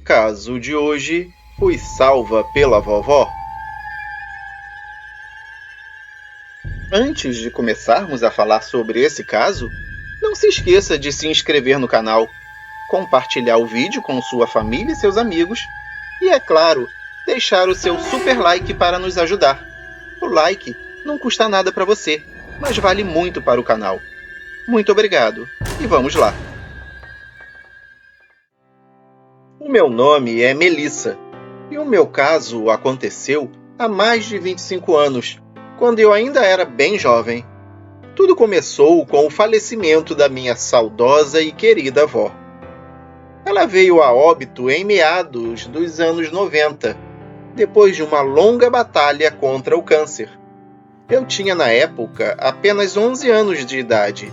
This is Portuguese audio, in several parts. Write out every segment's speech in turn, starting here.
Caso de hoje, fui salva pela vovó. Antes de começarmos a falar sobre esse caso, não se esqueça de se inscrever no canal, compartilhar o vídeo com sua família e seus amigos e, é claro, deixar o seu super like para nos ajudar. O like não custa nada para você, mas vale muito para o canal. Muito obrigado e vamos lá! O meu nome é Melissa e o meu caso aconteceu há mais de 25 anos, quando eu ainda era bem jovem. Tudo começou com o falecimento da minha saudosa e querida avó. Ela veio a óbito em meados dos anos 90, depois de uma longa batalha contra o câncer. Eu tinha na época apenas 11 anos de idade,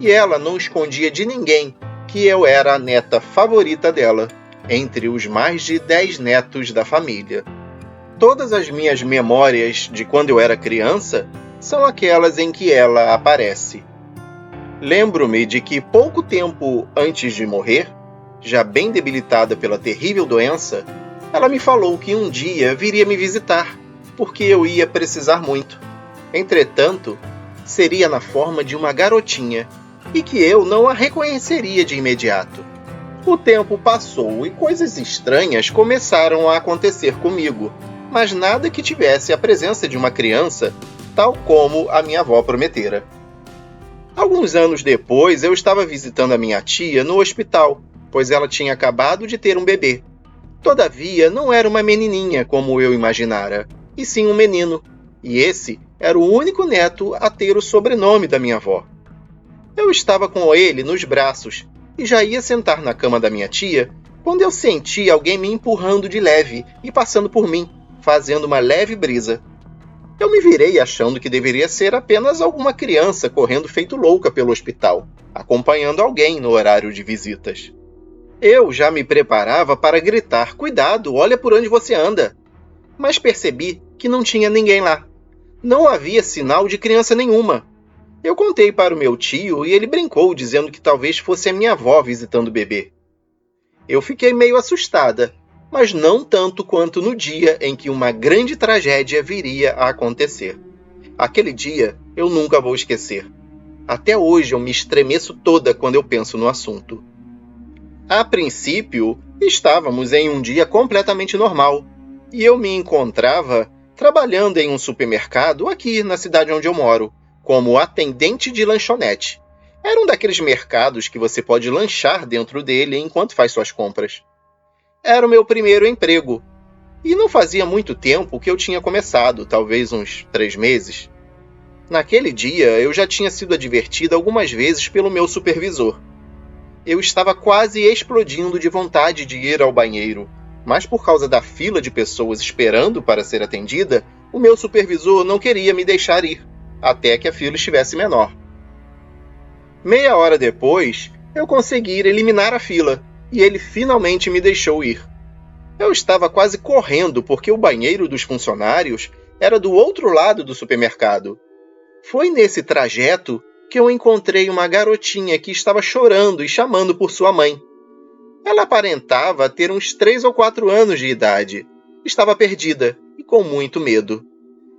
e ela não escondia de ninguém que eu era a neta favorita dela, entre os mais de 10 netos da família. Todas as minhas memórias de quando eu era criança são aquelas em que ela aparece. Lembro-me de que pouco tempo antes de morrer, já bem debilitada pela terrível doença, ela me falou que um dia viria me visitar, porque eu ia precisar muito. Entretanto, seria na forma de uma garotinha, e que eu não a reconheceria de imediato. O tempo passou e coisas estranhas começaram a acontecer comigo, mas nada que tivesse a presença de uma criança, tal como a minha avó prometera. Alguns anos depois, eu estava visitando a minha tia no hospital, pois ela tinha acabado de ter um bebê. Todavia, não era uma menininha como eu imaginara, e sim um menino, e esse era o único neto a ter o sobrenome da minha avó. Eu estava com ele nos braços e já ia sentar na cama da minha tia quando eu senti alguém me empurrando de leve e passando por mim, fazendo uma leve brisa. Eu me virei achando que deveria ser apenas alguma criança correndo feito louca pelo hospital, acompanhando alguém no horário de visitas. Eu já me preparava para gritar: "Cuidado, olha por onde você anda!" Mas percebi que não tinha ninguém lá. Não havia sinal de criança nenhuma. Eu contei para o meu tio e ele brincou, dizendo que talvez fosse a minha avó visitando o bebê. Eu fiquei meio assustada, mas não tanto quanto no dia em que uma grande tragédia viria a acontecer. Aquele dia eu nunca vou esquecer. Até hoje eu me estremeço toda quando eu penso no assunto. A princípio, estávamos em um dia completamente normal, e eu me encontrava trabalhando em um supermercado aqui na cidade onde eu moro, como atendente de lanchonete. Era um daqueles mercados que você pode lanchar dentro dele enquanto faz suas compras. Era o meu primeiro emprego, e não fazia muito tempo que eu tinha começado, talvez uns 3 meses. Naquele dia, eu já tinha sido advertida algumas vezes pelo meu supervisor. Eu estava quase explodindo de vontade de ir ao banheiro, mas por causa da fila de pessoas esperando para ser atendida, o meu supervisor não queria me deixar ir, até que a fila estivesse menor. Meia hora depois, eu consegui eliminar a fila, e ele finalmente me deixou ir. Eu estava quase correndo porque o banheiro dos funcionários era do outro lado do supermercado. Foi nesse trajeto que eu encontrei uma garotinha que estava chorando e chamando por sua mãe. Ela aparentava ter uns 3 ou 4 anos de idade. Estava perdida e com muito medo.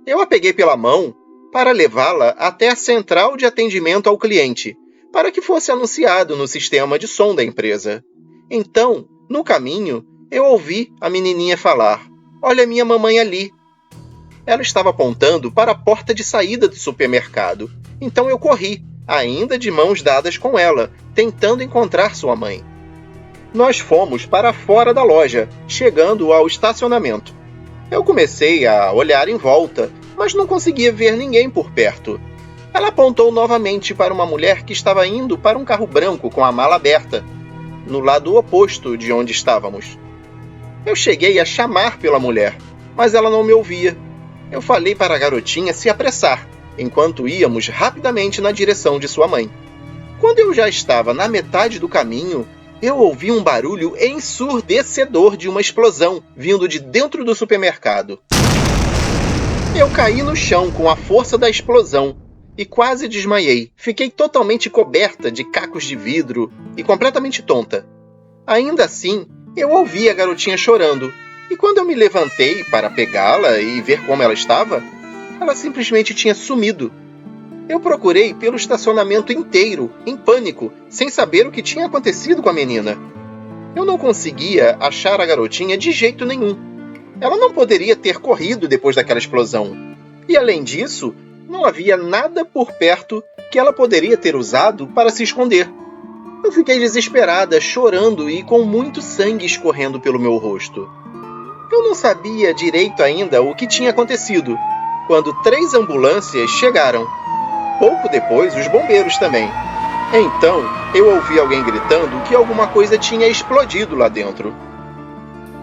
Eu a peguei pela mão para levá-la até a central de atendimento ao cliente, para que fosse anunciado no sistema de som da empresa. Então, no caminho, eu ouvi a menininha falar: "Olha minha mamãe ali." Ela estava apontando para a porta de saída do supermercado, então eu corri, ainda de mãos dadas com ela, tentando encontrar sua mãe. Nós fomos para fora da loja, chegando ao estacionamento. Eu comecei a olhar em volta, mas não conseguia ver ninguém por perto. Ela apontou novamente para uma mulher que estava indo para um carro branco com a mala aberta, no lado oposto de onde estávamos. Eu cheguei a chamar pela mulher, mas ela não me ouvia. Eu falei para a garotinha se apressar, enquanto íamos rapidamente na direção de sua mãe. Quando eu já estava na metade do caminho, eu ouvi um barulho ensurdecedor de uma explosão vindo de dentro do supermercado. Eu caí no chão com a força da explosão e quase desmaiei. Fiquei totalmente coberta de cacos de vidro e completamente tonta. Ainda assim, Eu ouvi a garotinha chorando, e quando eu me levantei para pegá-la e ver como ela estava, ela simplesmente tinha sumido. Eu procurei pelo estacionamento inteiro, em pânico, sem saber o que tinha acontecido com a menina. Eu não conseguia achar a garotinha de jeito nenhum. Ela não poderia ter corrido depois daquela explosão. E além disso, não havia nada por perto que ela poderia ter usado para se esconder. Eu fiquei desesperada, chorando e com muito sangue escorrendo pelo meu rosto. Eu não sabia direito ainda o que tinha acontecido, quando 3 ambulâncias chegaram. Pouco depois, os bombeiros também. Então, eu ouvi alguém gritando que alguma coisa tinha explodido lá dentro.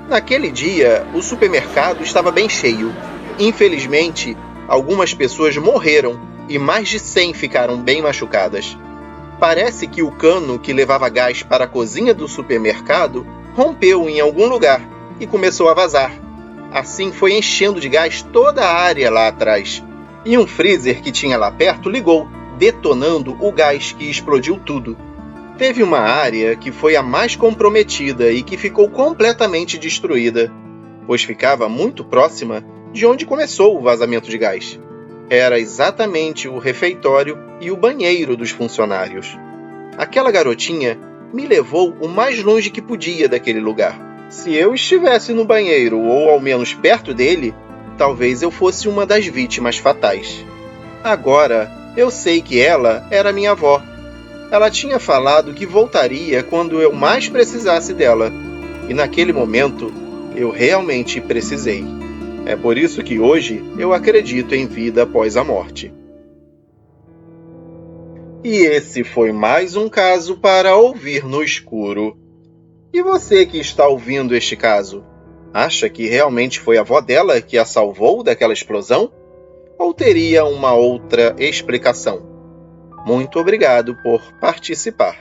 Naquele dia, o supermercado estava bem cheio. Infelizmente, algumas pessoas morreram e mais de 100 ficaram bem machucadas. Parece que o cano que levava gás para a cozinha do supermercado rompeu em algum lugar e começou a vazar. Assim foi enchendo de gás toda a área lá atrás. E um freezer que tinha lá perto ligou, detonando o gás que explodiu tudo. Teve uma área que foi a mais comprometida e que ficou completamente destruída, pois ficava muito próxima de onde começou o vazamento de gás. Era exatamente o refeitório e o banheiro dos funcionários. Aquela garotinha me levou o mais longe que podia daquele lugar. Se eu estivesse no banheiro ou ao menos perto dele, talvez eu fosse uma das vítimas fatais. Agora, eu sei que ela era minha avó. Ela tinha falado que voltaria quando eu mais precisasse dela. E naquele momento, eu realmente precisei. É por isso que hoje eu acredito em vida após a morte. E esse foi mais um caso para ouvir no escuro. E você que está ouvindo este caso, acha que realmente foi a avó dela que a salvou daquela explosão? Ou teria uma outra explicação? Muito obrigado por participar.